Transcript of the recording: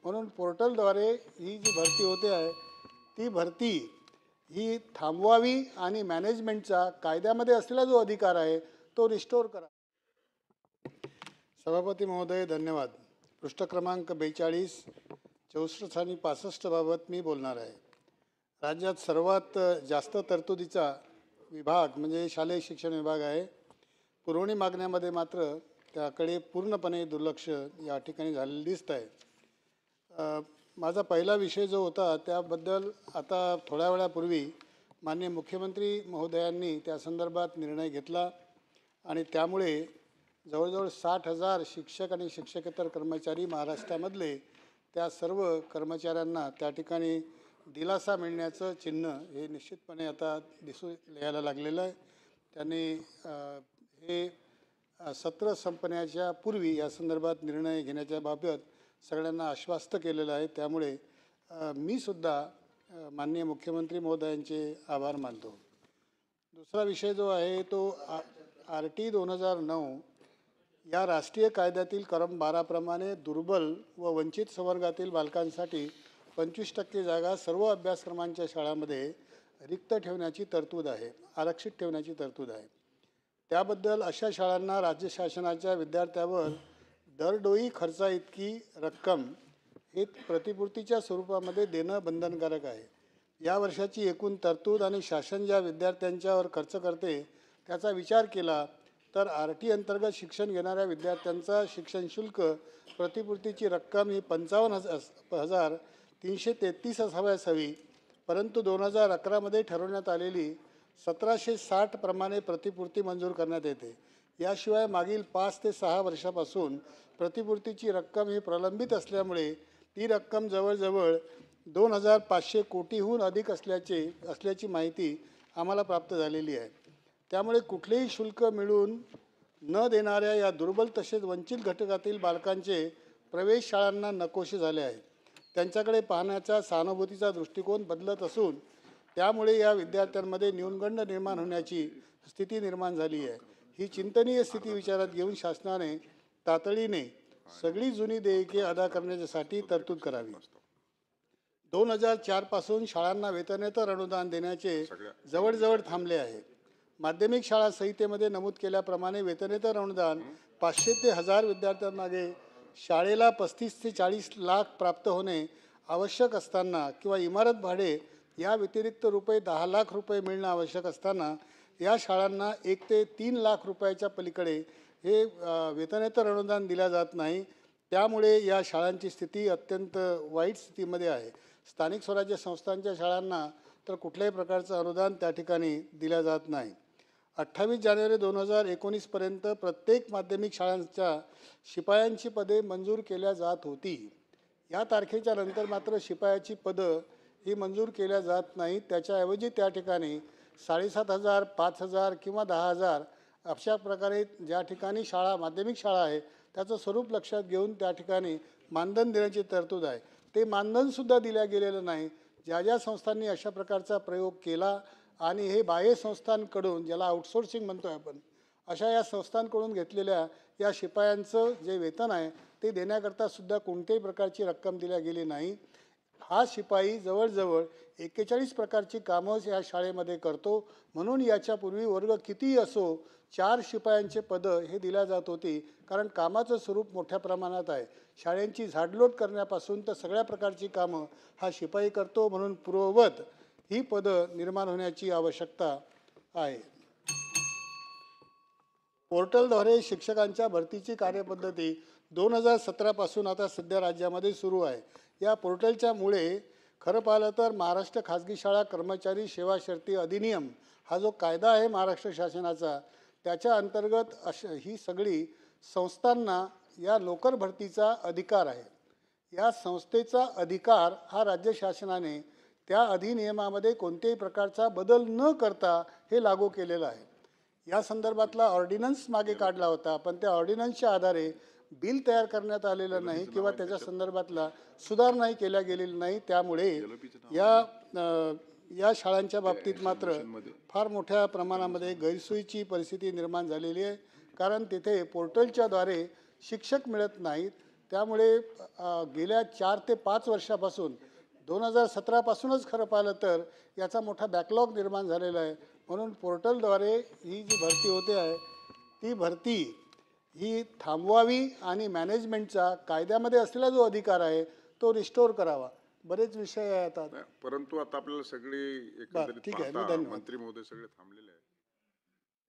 म्हणून पोर्टलद्वारे ही जी भरती होते आहे ती भरती ही थांबवावी आणि मॅनेजमेंटचा कायद्यामध्ये असलेला जो अधिकार आहे तो रिस्टोर करा. सभापती महोदय धन्यवाद. पृष्ठ क्रमांक 42, 64 आणि 65 बाबत मी बोलणार आहे. राज्यात सर्वात जास्त तरतुदीचा विभाग म्हणजे शालेय शिक्षण विभाग आहे. पुरवणी मागण्यामध्ये मात्र त्याकडे पूर्णपणे दुर्लक्ष या ठिकाणी झालेलं दिसत आहे. माझा पहिला विषय जो होता त्याबद्दल आता थोड्या वेळापूर्वी माननीय मुख्यमंत्री महोदयांनी त्या संदर्भात निर्णय घेतला आणि त्यामुळे जवळजवळ 60,000 शिक्षक आणि शिक्षकेतर कर्मचारी महाराष्ट्रामधले त्या सर्व कर्मचाऱ्यांना त्या ठिकाणी दिलासा मिळण्याचं चिन्ह हे निश्चितपणे आता दिसून यायला लागलेलं आहे. त्यांनी हे सत्र संपण्याच्या पूर्वी या संदर्भात निर्णय घेण्याच्या बाबत सगळ्यांना आश्वस्त केलेलं आहे. त्यामुळे मी सुद्धा माननीय मुख्यमंत्री महोदयांचे आभार मानतो. दुसरा विषय जो आहे तो RT 2009 या राष्ट्रीय कायद्यातील कलम 12 प्रमाणे दुर्बल व वंचित संवर्गातील बालकांसाठी 25% जागा सर्व अभ्यासक्रमांच्या शाळांमध्ये रिक्त ठेवण्याची तरतूद आहे, आरक्षित ठेवण्याची तरतूद आहे. त्याबद्दल अशा शाळांना राज्य शासनाच्या विद्यार्थ्यावर दरडोई खर्चाइतकी रक्कम हे प्रतिपूर्तीच्या स्वरूपामध्ये देणं बंधनकारक आहे. या वर्षाची एकूण तरतूद आणि शासन ज्या विद्यार्थ्यांच्यावर खर्च करते त्याचा विचार केला तर RT अंतर्गत शिक्षण घेणाऱ्या विद्यार्थ्यांचा शिक्षण शुल्क प्रतिपूर्तीची रक्कम ही 55,333 असावयास हवी. परंतु 2011 ठरवण्यात आलेली 1760 प्रमाणे प्रतिपूर्ती मंजूर करण्यात येते. याशिवाय मागील 5 ते 6 वर्षापासून प्रतिपूर्तीची रक्कम ही प्रलंबित असल्यामुळे ती रक्कम जवळजवळ 2,500 कोटीहून अधिक असल्याची माहिती आम्हाला प्राप्त झालेली आहे. त्यामुळे कुठलेही शुल्क मिळून न देणाऱ्या या दुर्बल तसेच वंचित घटकातील बालकांचे प्रवेश शाळांना नकोसे झाले आहेत. त्यांच्याकडे पाहण्याचा सहानुभूतीचा दृष्टिकोन बदलत असून त्यामुळे या विद्यार्थ्यांमध्ये न्यूनगंड निर्माण होण्याची स्थिती निर्माण झाली आहे. ही चिंतनीय स्थिती विचारात घेऊन शासनाने तातडीने सगळी जुनी देयके अदा करण्यासाठी तरतूद करावी. 2004 पासून शाळांना वेतनेतर अनुदान देण्याचे जवळजवळ थांबले आहे. माध्यमिक शाळा संहितेमध्ये नमूद केल्याप्रमाणे वेतनेतर अनुदान 500 ते 1000 विद्यार्थ्यांमागे शाळेला 35 ते 40 लाख प्राप्त होणे आवश्यक असताना किंवा इमारत भाडे या व्यतिरिक्त ₹10 लाख मिळणं आवश्यक असताना या शाळांना 1 ते 3 लाख रुपयाच्या पलीकडे हे वेतनेतर अनुदान दिल्या जात नाही. त्यामुळे या शाळांची स्थिती अत्यंत वाईट स्थितीमध्ये आहे. स्थानिक स्वराज्य संस्थांच्या शाळांना तर कुठल्याही प्रकारचं अनुदान त्या ठिकाणी दिल्या जात नाही. 28 जानेवारी 2019 पर्यंत प्रत्येक माध्यमिक शाळांच्या शिपायांची पदे मंजूर केल्या जात होती. या तारखेच्या नंतर मात्र शिपायाची पदं ही मंजूर केल्या जात नाहीत. त्याच्याऐवजी त्या ठिकाणी 7,500, 5,000 किंवा 10,000 अशा प्रकारे ज्या ठिकाणी माध्यमिक शाळा आहे त्याचं स्वरूप लक्षात घेऊन त्या ठिकाणी मानधन देण्याची तरतूद आहे. ते मानधनसुद्धा दिल्या गेलेलं नाही. ज्या संस्थांनी अशा प्रकारचा प्रयोग केला आणि हे बाह्य संस्थांकडून ज्याला आउटसोर्सिंग म्हणतो आहे आपण, अशा या संस्थांकडून घेतलेल्या या शिपायांचं जे वेतन आहे ते देण्याकरता सुद्धा कोणत्याही प्रकारची रक्कम दिल्या गेली नाही. हा शिपाई जवळजवळ 41 प्रकारची कामं या शाळेमध्ये करतो. म्हणून याच्यापूर्वी वर्ग कितीही असो 4 शिपायांचे पदं हे दिल्या जात होती. कारण कामाचं स्वरूप मोठ्या प्रमाणात आहे. शाळेंची झाडलोट करण्यापासून तर सगळ्या प्रकारची कामं हा शिपाई करतो. म्हणून पूर्ववत ही पदं निर्माण होण्याची आवश्यकता आहे. पोर्टलद्वारे शिक्षकांच्या भरतीची कार्यपद्धती 2017 पासून आता सध्या राज्यामध्ये सुरू आहे. या पोर्टलच्यामुळे खरं पाहिलं तर महाराष्ट्र खाजगी शाळा कर्मचारी सेवा शर्ती अधिनियम हा जो कायदा आहे महाराष्ट्र शासनाचा त्याच्या अंतर्गत ही सगळी संस्थांना या नोकर भरतीचा अधिकार आहे. या संस्थेचा अधिकार हा राज्य शासनाने त्या अधिनियमामध्ये कोणत्याही प्रकारचा बदल न करता हे लागू केलेलं आहे. या संदर्भातला ऑर्डिनन्स मागे काढला होता, पण त्या ऑर्डिनन्सच्या आधारे बिल तयार करण्यात आलेलं नाही किंवा त्याच्या संदर्भातला सुधारणाही केल्या गेलेली नाही. त्यामुळे या शाळांच्या बाबतीत मात्र फार मोठ्या प्रमाणामध्ये गैरसोयीची परिस्थिती निर्माण झालेली आहे. कारण तिथे पोर्टलच्याद्वारे शिक्षक मिळत नाहीत. त्यामुळे गेल्या 4 ते 5 वर्षापासून 2017 पासूनच खरं पाहिलं तर याचा मोठा बॅकलॉग निर्माण झालेला आहे. म्हणून पोर्टलद्वारे ही जी भरती होते आहे ती भरती ही थांबवावी आणि मॅनेजमेंटचा कायद्यामध्ये असलेला जो अधिकार आहे तो रिस्टोर करावा. बरेच विषय आहेत आता. परंतु आता आपल्याला सगळे एकंदरीत ठीक आहे, मी पाहता धन्यवाद. मंत्री महोदय सगळे थांबलेले आहेत.